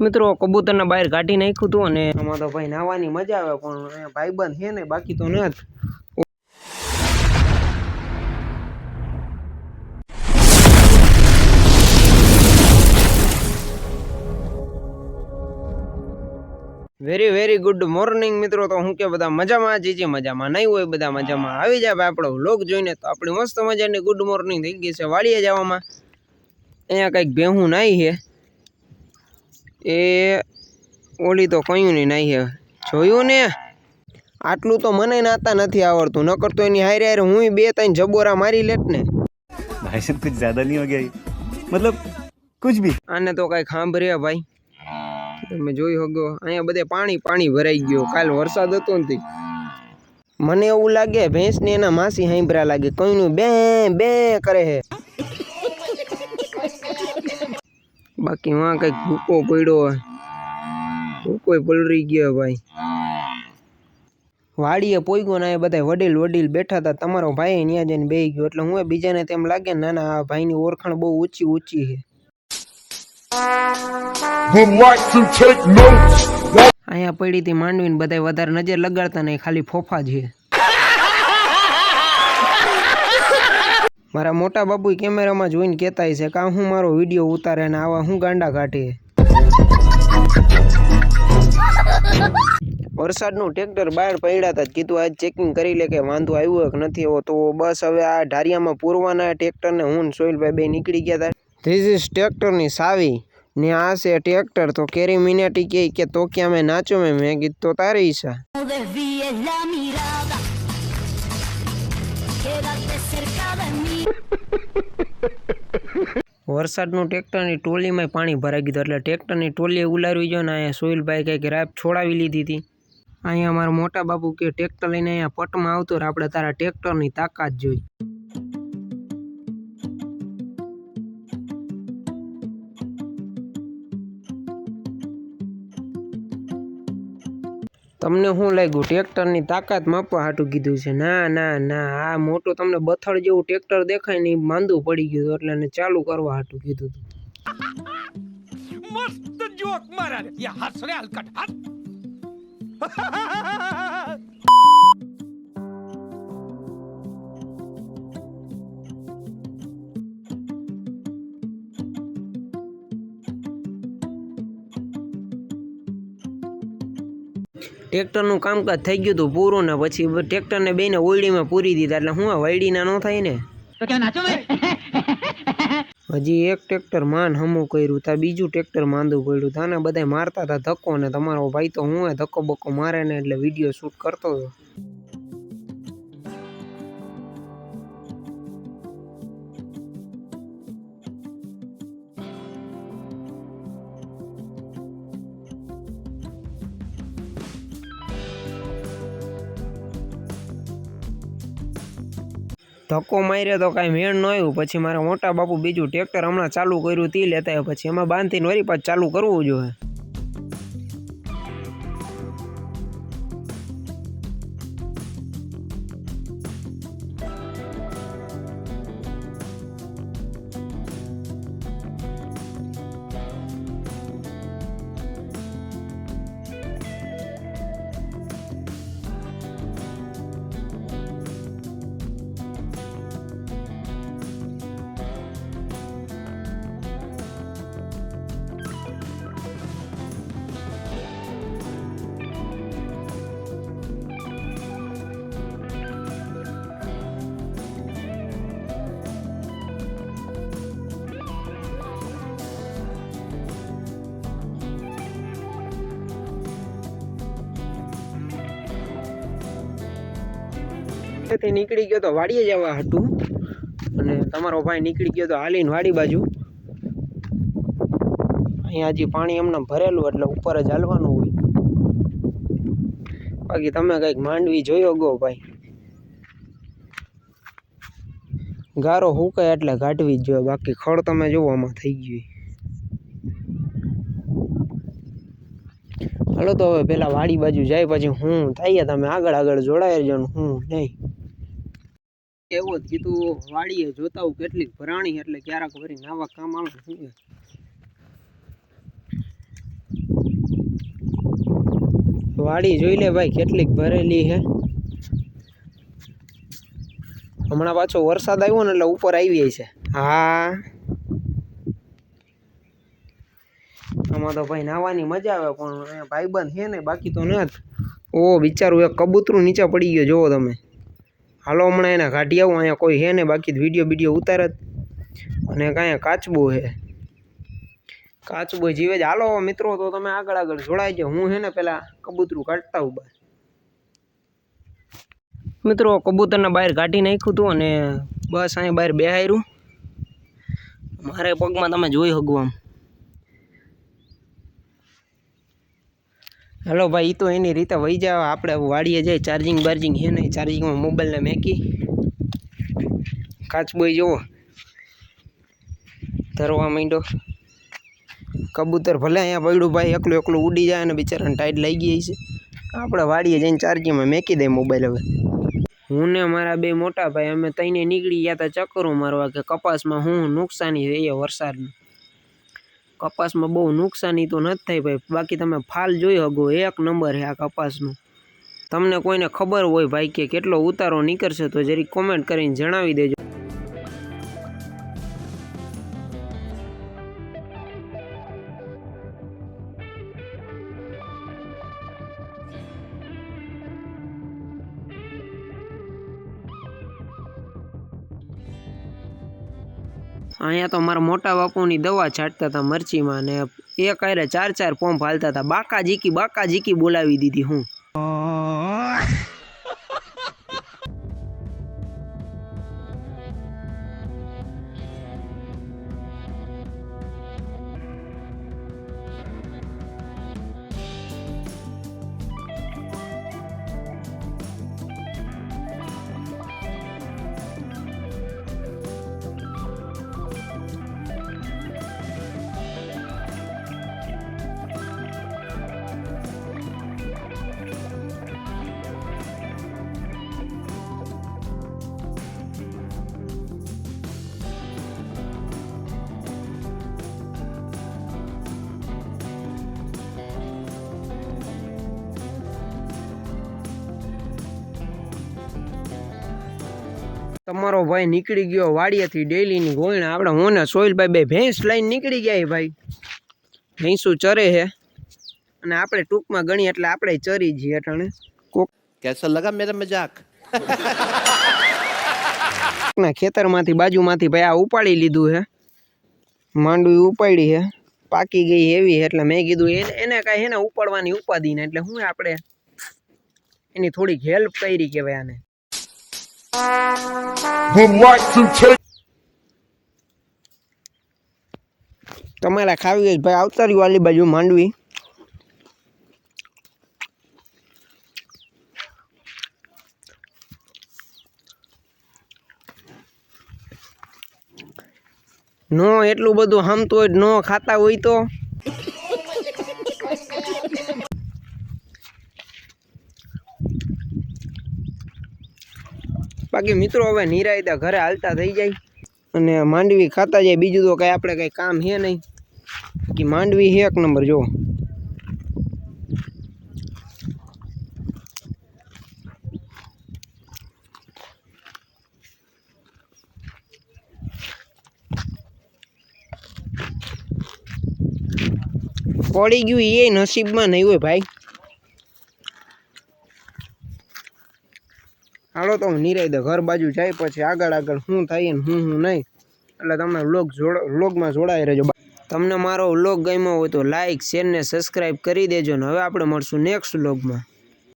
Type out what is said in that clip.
મિત્રો કબૂતરને બહાર કાઢી નાખ્યું હતું અને આમાં તો ભાઈ નાહવાની મજા આવે પણ ભાઈબંધ છે ને બાકી તો નથી. વેરી વેરી ગુડ મોર્નિંગ મિત્રો. તો હું કે બધા મજામાં? જીજી મજામાં નહીં હોય બધા મજામાં આવી જાય આપણો વ્લોગ જોઈને. તો આપણી મસ્ત મજાની ગુડ મોર્નિંગ થઈ ગઈ છે વાડીએ જવામાં. અહીંયા કંઈક ભેહું નાહી છે એ ઓલી તો કયું નહીં નાહી છે જોયું ને. આટલું તો મને નાતા નથી આવડતું, નકર તો એની હારે હારે હું 2-3 જબોરા મારી લેત ને. भाई साहब कुछ ज्यादा नहीं हो गया मतलब कुछ भी. આને તો કઈ સાંભળ્યા ભાઈ તમે જોઈ શકો અહીંયા બધે પાણી પાણી ભરાઈ ગયો. કાલ વરસાદ હતો ને મને એવું લાગે ભેંસને એના માસી સાંભળ્યા લાગે કોઈનું બે બે કરે છે. બાકી વાં કઈક ભૂકો પડ્યો, ભૂકો પલરી ગયો ભાઈ. વાડીએ પોઈગો ને બધા વડીલ વડીલ બેઠા હતા. તમારો ભાઈ ત્યાં જઈને બેહી ગયો એટલે હું બીજાને તેમ લાગે ને ના આ ભાઈની ઓળખાણ બહુ ઊંચી ઊંચી છે. અહીંયા પડી હતી માંડવીને બધા વધારે નજર લગાડતા નહીં, ખાલી ફોફા જ છે. મારા મોટા બાપુ કેમેરામાં જોઈને કહેતા છે કે હું મારો વિડીયો ઉતારે ને આવા હું ગાંડા કાઢે. વરસાદનું ટ્રેક્ટર બહાર પડ્યા હતા, કીધું આજ ચેકિંગ કરી લે કે વાંધો આવ્યો કે નથી આવ્યો. તો બસ હવે આ ઢારિયામાં પૂરવાના ટ્રેક્ટરને હું સોહિલભાઈ બે નીકળી ગયા હતા. ધીસ ઇઝ ટ્રેક્ટરની સાવી ને આ છે ટ્રેક્ટર. તો કેરી મિનાટી કે તો ક્યાં મેં નાચો મેં કીધું તો તારી ઈચ્છા. વરસાદનું ટ્રેક્ટરની ટોલીમાં પાણી ભરાઈ ગયું એટલે ટ્રેક્ટરની ટોલીએ ઉલારવી જો ને અહીંયા સોહિલભાઈ કંઈક રાપ છોડાવી લીધી હતી. અહીંયા મારા મોટા બાપુ કે ટ્રેક્ટર લઈને અહીંયા પટમાં આવતો રહે, આપણે તારા ટ્રેક્ટરની તાકાત જોઈ. તમને શું લાગ્યું ટ્રેક્ટરની તાકાત માપવા હાટું કીધું છે? ના ના ના, આ મોટું તમને બથડ જેવું ટ્રેક્ટર દેખાય ને માંદું પડી ગયું એટલે એને ચાલુ કરવા હાટું કીધું હતું. मस्त जोक मारा रे ये हंस रे हलकट हंस. ટ્રેક્ટરનું કામકાજ થઈ ગયું હતું પૂરું ને પછી ટ્રેક્ટરને બેને ઓયડીમાં પૂરી દીધા એટલે હું વાયડીના ન થાય ને. तो क्या नाचो मैं. હજી એક ટ્રેક્ટર માન હમું કર્યું તા બીજું ટ્રેક્ટર માંદું પડ્યું તાને બધા મારતા હતા ધક્કો ને તમારો ભાઈ તો હું ધક્કો બક્કો મારે ને એટલે વિડીયો શૂટ કરતો હતો. ધક્કો માર્યો તો કાંઈ મેળ ન આવ્યું. પછી મારા મોટા બાપુ બીજું ટ્રેક્ટર હમણાં ચાલુ કર્યું તે લેતા પછી એમાં બાંધીને વળી પાછું ચાલુ કરવું જોઈએ. નીકળી ગયો તો વાડીએ જવા હતું અને તમારો ભાઈ નીકળી ગયો તો હાલીને વાડી બાજુ. અહીંયા હજી પાણી એમને ભરેલું એટલે ઉપર જ હાલવાનું હોય. બાકી તમે કંઈક માંડવી જોયો ગો ભાઈ, ગારો હુકાય એટલે કાઢવી જ જોઈએ. બાકી ખડ તમે જોવો આમાં થઈ ગયું. હાલો તો હવે પેલા વાડી બાજુ જાય પછી હું થાય તમે આગળ આગળ જોડાઈ રહેજો ને હું નહીં. એવું જ કીધું વાડીએ જોતા હું કેટલીક ભરાણી એટલે ક્યારેક વળી નાવા કામ આવે. વાડી જોઈ લે ભાઈ કેટલીક ભરેલી છે. હમણાં પાછો વરસાદ આવ્યો ને એટલે ઉપર આવી છે. હા આમાં તો ભાઈ નાવાની મજા આવે પણ અહીંયા ભાઈબંધ છે ને બાકી તો નથી. ઓ બિચારું એક કબૂતરું નીચે પડી ગયો જોવો તમે. હાલો હમણાં એના કાઢી આવું. અહીંયા કોઈ છે ને બાકી વિડીયો ઉતારે જ. અને કાંઈ કાચબો છે. કાચબો જીવે જ. હાલો મિત્રો તો તમે આગળ જોડાઈ જાઓ. હું છે ને પેલા કબૂતરું કાઢતા હું બહાર. મિત્રો કબૂતરને બહાર કાઢી નાખ્યું હતું અને બસ અહીંયા બહાર બેહાર્યું. મારે પગમાં તમે જોઈ શકો આમ. હાલો ભાઈ, એ તો એની રીતે વહી જાવ. આપણે વાડીએ જાય ચાર્જિંગ બાર્જિંગ છે નહીં. ચાર્જિંગમાં મોબાઈલને મેકી કાચબોય જુઓ ધરવા માંડ્યો. કબૂતર ભલે અહીંયા પડ્યું ભાઈ એકલું ઉડી જાય અને બિચારાને ટાઈટ લઈ ગઈ છે. આપણે વાડીએ જઈને ચાર્જિંગમાં મેકી દે મોબાઈલ. હવે હું ને મારા બે મોટા ભાઈ અમે તઈને નીકળી ગયા હતા ચક્કરો મારવા કે કપાસમાં શું નુકસાની થઈ વરસાદનું. કપાસમાં બહુ નુકસાની તો નથી થઈ ભાઈ. બાકી તમે ફાલ જોઈ શકો એક નંબર છે આ કપાસનું. તમને કોઈને ખબર હોય ભાઈ કે કેટલો ઉતારો નીકળશે તો જરી કોમેન્ટ કરીને જણાવી દેજો. અહીંયા તો મારા મોટા બાપુની દવા છાંટતા હતા મરચીમાં ને એક આરે 4 પંપ હાલતા હતા. બાકા ઝીકી બોલાવી દીધી હું. તમારો ભાઈ નીકળી ગયો વાડિયાથી ડેલીની ગોળને. આપણે હું ને સોહિલભાઈ બે ભેંસ લઈને નીકળી ગયા ભાઈ. ભેંસું ચરે છે અને આપણે ટૂંકમાં ગણી એટલે આપણે ચરી જઈએ અટાણે. कैसा लगा मेरा मजाक? ના ખેતરમાંથી બાજુમાંથી ભાઈ આ ઉપાડી લીધું છે. માંડવી ઉપાડી છે, પાકી ગઈ એવી એટલે મેં કીધું એને કાંઈ છે ને ઉપાડવાની ઉપાદી ને એટલે હું આપણે એની થોડીક હેલ્પ કરી કહેવાય આને. તમારે ખાવી હોય ભાઈ આવતા રહ્યું આલી બાજુ માંડવી. નો એટલું બધું હમતું હોય નો ખાતા હોય તો બાકી મિત્રો હવે નિરાયતા ઘરે હાલતા થઈ જાય અને માંડવી ખાતા જાય. બીજું તો કઈ આપણે કઈ કામ છે નહીં. કે માંડવી છે એક નંબર. જો પડી ગયું એ નસીબમાં નહીં હોય ભાઈ. હાલો તો નિરાય દે ઘર બાજુ જાય પછી આગળ શું થાય ને શું નહીં એટલે તમે વ્લોગમાં જોડાઈ રહેજો. તમને મારો વ્લોગ ગમ્યો હોય તો લાઈક શેર ને સબસ્ક્રાઈબ કરી દેજો ને હવે આપણે મળશું નેક્સ્ટ વ્લોગમાં.